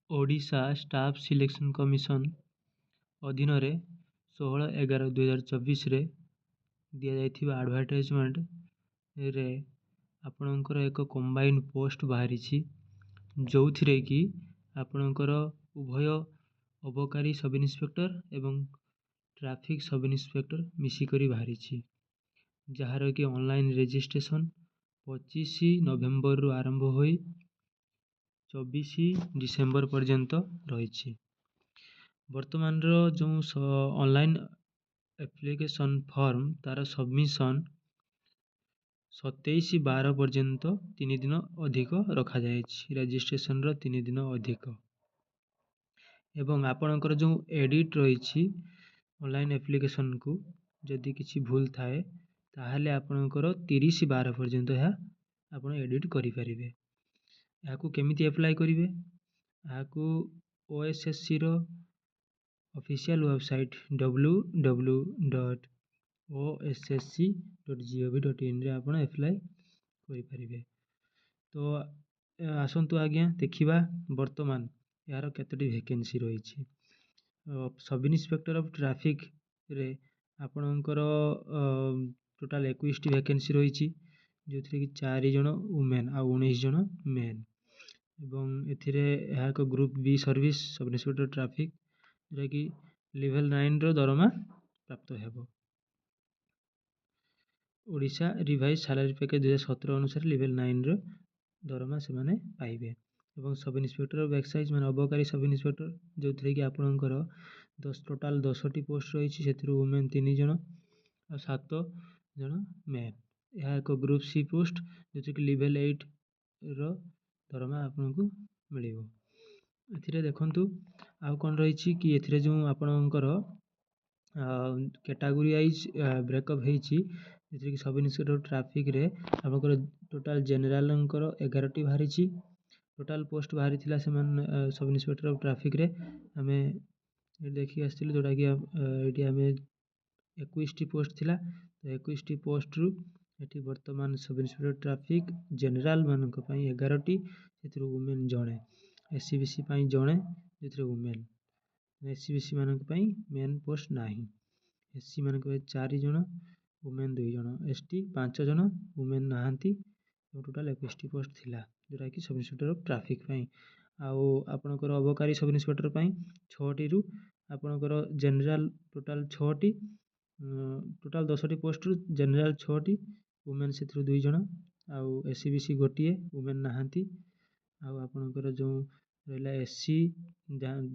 Odisha staff selection commission ଅଧୀନରେ 16/11/2024ରେ ଦିଆଯାଇଥିବା ଆଡ଼ଭାର୍ଟାଇଜମେଣ୍ଟରେ ଆପଣଙ୍କର ଏକ କମ୍ବାଇନ୍ ପୋଷ୍ଟ ବାହାରିଛି, ଯେଉଁଥିରେ କି ଆପଣଙ୍କର ଉଭୟ ଅବକାରୀ ସବ୍ ଇନ୍ସପେକ୍ଟର ଏବଂ ଟ୍ରାଫିକ୍ ସବ୍ ଇନ୍ସପେକ୍ଟର ମିଶିକରି ବାହାରିଛି, ଯାହାର କି ଅନଲାଇନ୍ ରେଜିଷ୍ଟ୍ରେସନ୍ 25 ନଭେମ୍ବରରୁ ଆରମ୍ଭ ହୋଇ 24 ଡିସେମ୍ବର ପର୍ଯ୍ୟନ୍ତ ରହିଛି। ବର୍ତ୍ତମାନର ଯେଉଁ ଅନଲାଇନ୍ ଆପ୍ଲିକେସନ୍ ଫର୍ମ ତାର ସବମିଶନ୍ 27/12 ପର୍ଯ୍ୟନ୍ତ 3 ଦିନ ଅଧିକ ରଖାଯାଇଛି, ରେଜିଷ୍ଟ୍ରେସନର 3 ଦିନ ଅଧିକ। ଏବଂ ଆପଣଙ୍କର ଯେଉଁ ଏଡ଼ିଟ୍ ରହିଛି ଅନଲାଇନ୍ ଆପ୍ଲିକେସନ୍କୁ ଯଦି କିଛି ଭୁଲ ଥାଏ ତାହେଲେ ଆପଣଙ୍କର 30/12 ପର୍ଯ୍ୟନ୍ତ ଏହା ଆପଣ ଏଡ଼ିଟ୍ କରିପାରିବେ। ଏହାକୁ କେମିତି ଆପ୍ଲାଏ କରିବେ? ଏହାକୁ OSSCର ଅଫିସିଆଲ୍ ୱେବସାଇଟ୍ www.ossc.gov.inରେ ଆପଣ ଆପ୍ଲାଏ କରିପାରିବେ। ତ ଆସନ୍ତୁ ଆଜ୍ଞା ଦେଖିବା ବର୍ତ୍ତମାନ ଏହାର କେତୋଟି ଭ୍ୟାକେନ୍ସି ରହିଛି। ସବ୍ ଇନ୍ସପେକ୍ଟର ଅଫ୍ ଟ୍ରାଫିକ୍ରେ ଆପଣଙ୍କର ଟୋଟାଲ୍ 21ଟି ଭ୍ୟାକେନ୍ସି ରହିଛି, ଯେଉଁଥିରେ କି 4 ଜଣ ୱୁମେନ୍ ଆଉ 19 ଜଣ ମେନ୍। ଏବଂ ଏଥିରେ ଏହା ଏକ group B service sub inspector traffic, ଯେଉଁଟାକି ଲେଭେଲ୍ 9ର ଦରମା ପ୍ରାପ୍ତ ହେବ। ଓଡ଼ିଶା ରିଭାଇଜ୍ ସାଲାରୀ ପ୍ୟାକେଜ୍ 2017 ଅନୁସାରେ ଲେଭେଲ୍ 9ର ଦରମା ସେମାନେ ପାଇବେ। ଏବଂ ସବ୍ ଇନ୍ସପେକ୍ଟର ଅଫ୍ ଏକ୍ସାଇଜ୍ ମାନେ ଅବକାରୀ ସବ୍ ଇନ୍ସପେକ୍ଟର, ଯେଉଁଥିରେ କି ଆପଣଙ୍କର ଟୋଟାଲ୍ 10ଟି ପୋଷ୍ଟ ରହିଛି, ସେଥିରୁ ୱୁମେନ୍ 3 ଜଣ ଆଉ 7 ଜଣ ମେନ୍। ଏହା ଏକ ଗ୍ରୁପ୍ C ପୋଷ୍ଟ, ଯେଉଁଥିରେ କି ଲେଭେଲ୍ 8ର ଦରମା ଆପଣଙ୍କୁ ମିଳିବ। ଏଥିରେ ଦେଖନ୍ତୁ ଆଉ କ'ଣ ରହିଛି କି ଏଥିରେ ଯେଉଁ ଆପଣଙ୍କର କ୍ୟାଟାଗୋରୀ ୱାଇଜ୍ ବ୍ରେକଅପ୍ ହେଇଛି, ସେଥିରେ କି ସବ୍ ଇନ୍ସପେକ୍ଟର ଟ୍ରାଫିକ୍ରେ ଆପଣଙ୍କର ଟୋଟାଲ୍ ଜେନେରାଲଙ୍କର 11ଟି ବାହାରିଛି। ଟୋଟାଲ୍ ପୋଷ୍ଟ ବାହାରିଥିଲା ସେମାନେ ସବ୍ ଇନ୍ସପେକ୍ଟର ଅଫ୍ ଟ୍ରାଫିକ୍ରେ ଆମେ ଦେଖିକି ଆସିଥିଲୁ, ଯେଉଁଟାକି ଏଇଠି ଆମେ 21ଟି ପୋଷ୍ଟ ଥିଲା। ତ 21ଟି ପୋଷ୍ଟରୁ ଏଠି ବର୍ତ୍ତମାନ ସବ୍ ଇନ୍ସପେକ୍ଟର ଟ୍ରାଫିକ୍ ଜେନେରାଲମାନଙ୍କ ପାଇଁ 11ଟି, ସେଥିରୁ ୱୁମେନ୍ ଜଣେ, SCBC ପାଇଁ ଜଣେ, ଯେଉଁଥିରେ ୱୁମେନ୍। SCBC ମାନଙ୍କ ପାଇଁ ମେନ୍ ପୋଷ୍ଟ ନାହିଁ। SC ମାନଙ୍କ ପାଇଁ 4 ଜଣ, ୱୁମେନ୍ 2 ଜଣ, ST 5 ଜଣ, ୱୁମେନ୍ ନାହାନ୍ତି। ଏବଂ ଟୋଟାଲ୍ 21ଟି ପୋଷ୍ଟ ଥିଲା, ଯେଉଁଟାକି ସବ୍ ଇନ୍ସପେକ୍ଟର ଅଫ୍ ଟ୍ରାଫିକ୍ ପାଇଁ। ଆଉ ଆପଣଙ୍କର ଅବକାରୀ ସବ୍ ଇନ୍ସପେକ୍ଟର ପାଇଁ 6ଟିରୁ ଆପଣଙ୍କର ଜେନେରାଲ ଟୋଟାଲ୍ 6ଟି, ଟୋଟାଲ୍ 10ଟି ପୋଷ୍ଟରୁ ଜେନେରାଲ 6ଟି, ୱୁମେନ୍ ସେଥିରୁ 2 ଜଣ, ଆଉ SCBC ଗୋଟିଏ, ୱୁମେନ୍ ନାହାନ୍ତି। ଆଉ ଆପଣଙ୍କର ଯେଉଁ ରହିଲା SC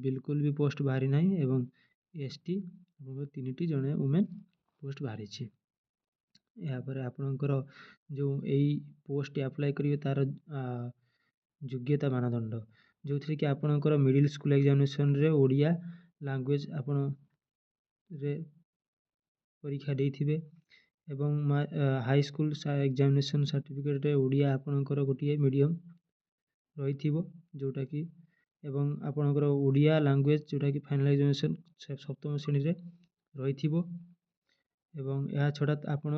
ବିଲକୁଲ ବି ପୋଷ୍ଟ ବାହାରି ନାହିଁ, ଏବଂ ST ଆପଣଙ୍କର 3ଟି ଜଣେ ୱୁମେନ୍ ପୋଷ୍ଟ ବାହାରିଛି। ଏହାପରେ ଆପଣଙ୍କର ଯେଉଁ ଏଇ ପୋଷ୍ଟ ଆପ୍ଲାଏ କରିବେ ତାର ଯୋଗ୍ୟତା ମାନଦଣ୍ଡ, ଯେଉଁଥିରେ କି ଆପଣଙ୍କର ମିଡ଼ିଲ୍ ସ୍କୁଲ୍ ଏକ୍ଜାମିନେସନ୍ରେ ଓଡ଼ିଆ ଲାଙ୍ଗୁଏଜ୍ ଆପଣରେ ପରୀକ୍ଷା ଦେଇଥିବେ, ଏବଂ ହାଇସ୍କୁଲ୍ ଏକ୍ଜାମିନେସନ୍ ସାର୍ଟିଫିକେଟ୍ରେ ଓଡ଼ିଆ ଆପଣଙ୍କର ଗୋଟିଏ ମିଡ଼ିୟମ୍ ରହିଥିବ, ଯେଉଁଟାକି ଏବଂ ଆପଣଙ୍କର ଓଡ଼ିଆ ଲାଙ୍ଗୁଏଜ୍ ଯେଉଁଟାକି ଫାଇନାଲ୍ ଏକ୍ଜାମିନେସନ୍ 7ମ ଶ୍ରେଣୀରେ ରହିଥିବ। ଏବଂ ଏହା ଛଡ଼ା ଆପଣ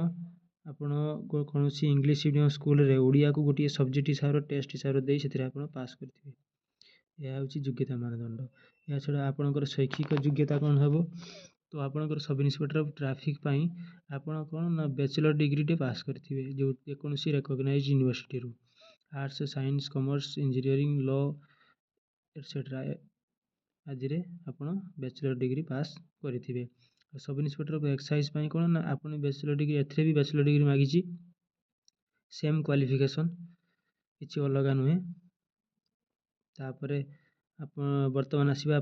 କୌଣସି ଇଂଲିଶ ମିଡ଼ିୟମ୍ ସ୍କୁଲରେ ଓଡ଼ିଆକୁ ଗୋଟିଏ ସବଜେକ୍ଟ ହିସାବରେ ଟେଷ୍ଟ ହିସାବରେ ଦେଇ ସେଥିରେ ଆପଣ ପାସ୍ କରିଥିବେ। ଏହା ହେଉଛି ଯୋଗ୍ୟତା ମାନଦଣ୍ଡ। ଏହା ଛଡ଼ା ଆପଣଙ୍କର ଶୈକ୍ଷିକ ଯୋଗ୍ୟତା କ'ଣ ହେବ? ତ ଆପଣଙ୍କର ସବ୍ ଇନ୍ସପେକ୍ଟର ଅଫ୍ ଟ୍ରାଫିକ୍ ପାଇଁ ଆପଣ କ'ଣ ନା ବ୍ୟାଚଲର ଡିଗ୍ରୀଟେ ପାସ୍ କରିଥିବେ, ଯେଉଁ ଯେକୌଣସି ରେକଗ୍ନାଇଜ୍ ୟୁନିଭର୍ସିଟିରୁ, arts, science, commerce, engineering, law etcetera ଆଦିରେ ଆପଣ ବ୍ୟାଚଲର ଡିଗ୍ରୀ ପାସ୍ କରିଥିବେ। ସବ୍ ଇନ୍ସପେକ୍ଟର ଅଫ୍ ଏକ୍ସାଇଜ୍ ପାଇଁ କ'ଣ ନା ଆପଣ ବ୍ୟାଚଲର ଡିଗ୍ରୀ, ଏଥିରେ ବି ବ୍ୟାଚଲର ଡିଗ୍ରୀ ମାଗିଛି, ସେମ୍ କ୍ୱାଲିଫିକେସନ୍, କିଛି ଅଲଗା ନୁହେଁ। ତାପରେ ଆପଣ ବର୍ତ୍ତମାନ ଆସିବା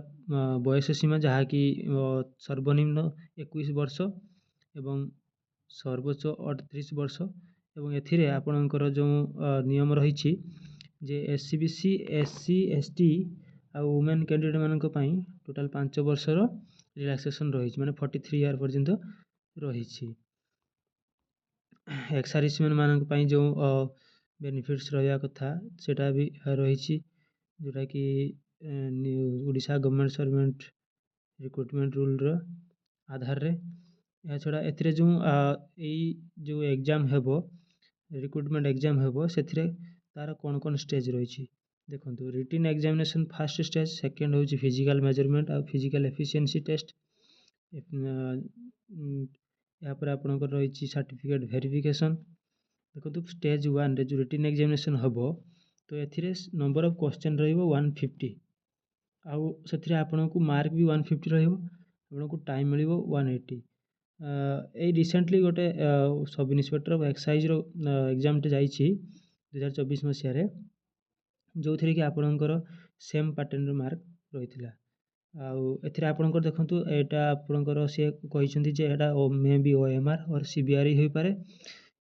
ବୟସ ସୀମା, ଯାହାକି ସର୍ବନିମ୍ନ 21 ବର୍ଷ ଏବଂ ସର୍ବୋଚ୍ଚ 38 ବର୍ଷ। ଏବଂ ଏଥିରେ ଆପଣଙ୍କର ଯେଉଁ ନିୟମ ରହିଛି ଯେ SCBC, SC, ST ଆଉ ୱୁମେନ୍ କ୍ୟାଣ୍ଡିଡେଟ୍ ମାନଙ୍କ ପାଇଁ ଟୋଟାଲ୍ 5 ବର୍ଷର ରିଲାକ୍ସେସନ୍ ରହିଛି, ମାନେ 43 ଇୟର୍ ପର୍ଯ୍ୟନ୍ତ ରହିଛି। ଏକ୍ସ ସର୍ଭିସମ୍ୟାନ୍ ମାନଙ୍କ ପାଇଁ ଯେଉଁ ବେନିଫିଟ୍ସ ରହିବା କଥା ସେଇଟା ବି ରହିଛି, ଯେଉଁଟାକି ଓଡ଼ିଶା ଗଭର୍ଣ୍ଣମେଣ୍ଟ ସର୍ଭେଣ୍ଟ ରିକ୍ରୁଟମେଣ୍ଟ ରୁଲ୍ର ଆଧାରରେ। ଏହା ଛଡ଼ା ଏଥିରେ ଯେଉଁ ଯେଉଁ ଏକ୍ଜାମ୍ ହେବ, ରିକ୍ରୁଟମେଣ୍ଟ ଏକ୍ଜାମ୍ ହେବ, ସେଥିରେ ତା'ର କ'ଣ କ'ଣ ଷ୍ଟେଜ୍ ରହିଛି, देखो रिटिन एग्जामिनेशन फास्ट स्टेज, सेकेंड हूँ फिजिकल मेजरमेंट और फिजिकल एफिशिएंसी टेस्ट। यापर आपंकर रही सर्टिफिकेट वेरिफिकेशन। देखो स्टेज 1 रे जो रिटिन एग्जामिनेशन हम तो ए नंबर ऑफ क्वेश्चन रो 150 आउ से आपन को मार्क भी 150 आपको टाइम मिल 180। ये रिसेंटली गोटे sub inspector of excise exam टे जाइए 2024 मसीह जो थी कि आपणकर सेम पैटर्न मार्क रही आउ आपणकर देखु यहाँ आपणकर सी कहते मे बी OMR और CBRE हो पारे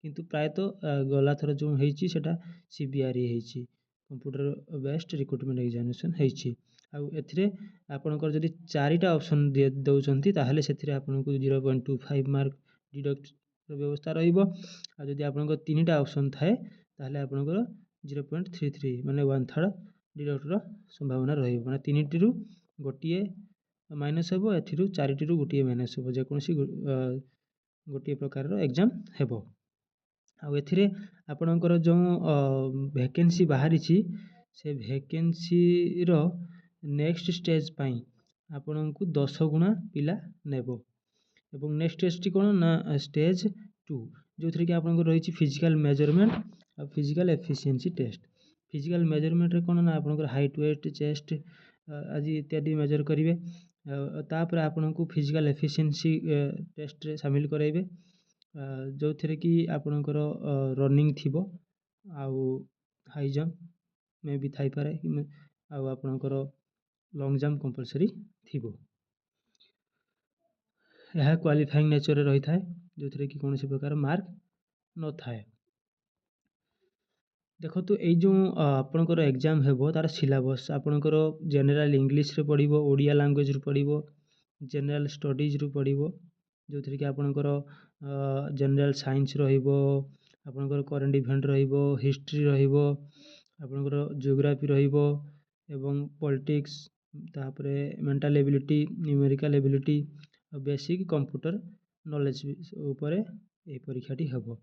किंतु प्रायतः गला थर जो होता CBRE होती कंप्यूटर बेस्ड रिक्रुटमेंट एग्जामिनेशन होती आपणकर जदि 4टा ऑप्शन दौरान ताहले से आपको 0.25 मार्क डिडक्ट व्यवस्था रही आपंकर 3टा ऑप्शन थाए ताहले आपंकर 0.33 माने 1/3 डिडक्टर संभावना रही मैंने 3टी गोटे माइनस हे ए 4टी गोटे माइनस हे जेकोसी गोटे प्रकार एग्जाम हेबो। आउ आपणकर जो वैकेंसी बाहरी से वैकेंसी रो नेक्स्ट स्टेज पाई आपण को 10 गुणा पिला नेबो। एवं नेक्स्ट स्टेज कौन ना स्टेज 2 जो थी कि आपको रही फिजिकल मेजरमेंट और physical efficiency test. Physical measurement रे कौन ना आपंकर हाइट वेट चेस्ट आज इत्यादि मेजर करेंगे तापर आपन को फिजिकल एफिशिएंसी टेस्ट रे शामिल कराइबे जो थी कि आपणकर रनिंग थिबो आउ हाई जंप में भी थाई पारे आउ आपणकर लॉन्ग जंप कंपलसरी थिबो। यह क्वालिफाइंग नेचर रही था जो थी कि कौन प्रकार मार्क न थाए। देखो तो ये जो आपणकर एग्जाम हेबो तार सिलेबस आपणकर जनरल इंग्लिश रे पढ़िबो, ओडिया लैंग्वेज रू पढ़िबो, जनरल स्टडीज रू पढ़िबो जो थी कि आपणकर जनरल साइंस रहिबो, आपणकर करंट इवेंट रहिबो, हिस्ट्री रहिबो, आपणकर जियोग्राफी रहिबो एवं पॉलिटिक्स तापरे मेंटल एबिलिटी, न्यूमेरिकल एबिलिटी और बेसिक कंप्यूटर नॉलेज उपरे ए परीक्षाटी हेबो।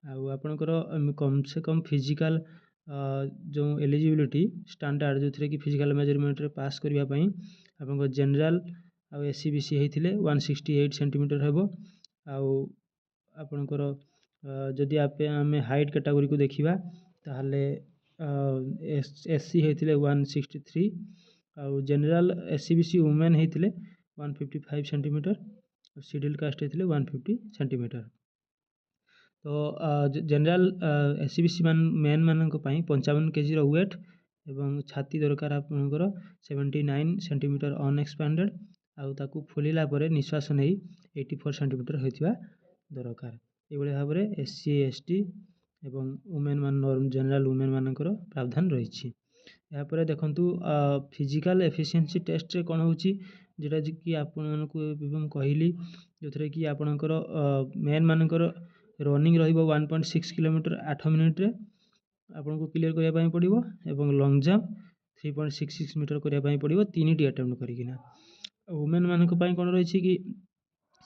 आउ आपणकर कम से कम फिजिकल जो एलिजिबिलिटी स्टैंडर्ड जो थी कि फिजिकल मेजरमेंट रे पास करने आप जनरल आउ SCBC होते 168 सेंटीमीटर हेबो। आउ आपणकर जदि आम हाइट कैटेगरी को देखा ताहले SC होते 163 आउ जनरल SCBC वुमेन होते 155 सेंटीमीटर और शेड्यूल कास्ट होते 150 सेंटीमीटर। तो जनरल SCBC मेन मानक 55 kg वेट एवं छाती दरकार आपंकर 79 सेंटीमीटर अनएक्सपैंडेड आउ ताकू फुलिला परे निश्वास नहीं 84 सेंटीमीटर होता दरकार। ये भाव में SC ST एवं वुमेन मान जनरल वुमेन मानकर प्रावधान रही। यापर देखु फिजिकल एफिशिएंसी टेस्ट रे कौन होटा कि आपको कहली जो थी कि आपणकर मेन मानकर रनिंग रहिबो 1.6 किलोमीटर 8 मिनिट रे आपको क्लियर करने पड़ो एवं लॉन्ग जंप 3.66 मीटर करने पड़ो 3टी अटेम्प्ट करना। वुमेन मानक कौन रही कि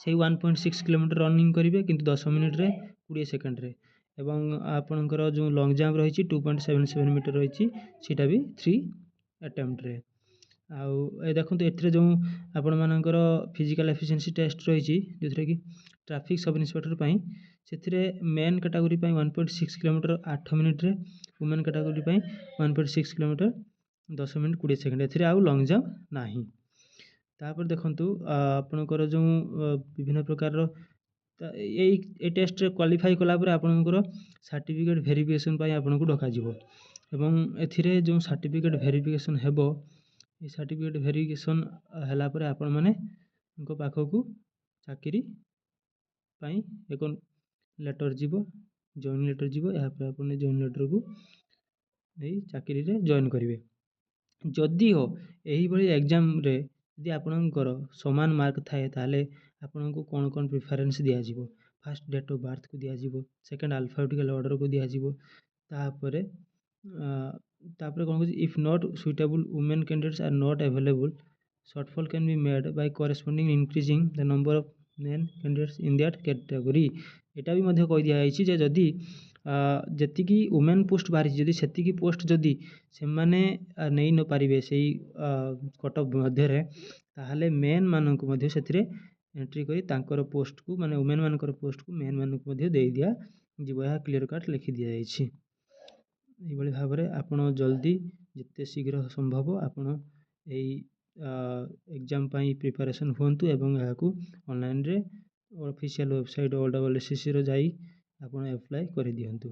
से 1.6 किलोमीटर रनिंग करेंगे कि 10 मिनिट रे 20 सेकेंड रे एवं आपणकर जो लॉन्ग जंप रही 2.77 मीटर रही सीटा भी 3 अटेम्प्ट रे। आउ देखो ये जो आपण मानकर फिजिकल एफिशिएंसी टेस्ट रही जो थी कि ट्रैफिक सब इन्स्पेक्टर से मेन कैटेगरी 1.6 किलोमीटर 8 मिनिट रे women category 1.6 kilometre 10 minute 20 second ए आउ लॉन्ग जंप नहीं। तापर देखंतु आपणकर जो विभिन्न प्रकार ये टेस्ट रे क्वालिफाई कला परे आपणकर सर्टिफिकेट वेरिफिकेशन पाई आपनको डका जिवो एवं एथिरे जो सर्टिफिकेट वेरिफिकेशन हेबो ये सर्टिफिकेट वेरिफिकेशन हला परे आपण माने उनको पाखकू चाकरी पाई एक लेटर जीवो जॉइन लेटर जीवो यहाँ पर आपने जॉइन लेटर को नहीं चाकरी रे जॉइन करेंगे। जदि हो यही भाई एग्जाम रे यदि आपणकर समान मार्क थाए ताले आपको कौन कौन प्रिफरेंस दिज्व फास्ट डेट ऑफ बर्थ को दिज्व सेकेंड अल्फाबेटिकल ऑर्डर को दिज्व तापर कौन कह if not suitable women candidates are not available shortfall can be made by corresponding increasing the number of men candidates in that category. यहाँ भी कह दिखाई जदि ଯେତିକି ଓମେନ୍ ପୋଷ୍ଟ ବାହାରିଛି ଯଦି ସେତିକି ପୋଷ୍ଟ ଯଦି ସେମାନେ ନେଇ ନ ପାରିବେ ସେଇ କଟଅଫ୍ ମଧ୍ୟରେ, ତାହେଲେ ମେନ୍ ମାନଙ୍କୁ ମଧ୍ୟ ସେଥିରେ ଏଣ୍ଟ୍ରି କରି ତାଙ୍କର ପୋଷ୍ଟକୁ ମାନେ ଓମେନ୍ ମାନଙ୍କର ପୋଷ୍ଟକୁ ମେନ୍ ମାନଙ୍କୁ ମଧ୍ୟ ଦେଇ ଦିଆଯିବ। ଏହା କ୍ଲିୟର କାଟ୍ ଲେଖି ଦିଆଯାଇଛି। ଏଇଭଳି ଭାବରେ ଆପଣ ଜଲ୍ଦି ଯେତେ ଶୀଘ୍ର ସମ୍ଭବ ଆପଣ ଏଇ ଏକ୍ଜାମ୍ ପାଇଁ ପ୍ରିପାରେସନ୍ ହୁଅନ୍ତୁ ଏବଂ ଏହାକୁ ଅନଲାଇନ୍ରେ ଅଫିସିଆଲ୍ ୱେବସାଇଟ୍ OSSCCର ଯାଇ ଆପଣ ଆପ୍ଲାଏ କରିଦିଅନ୍ତୁ।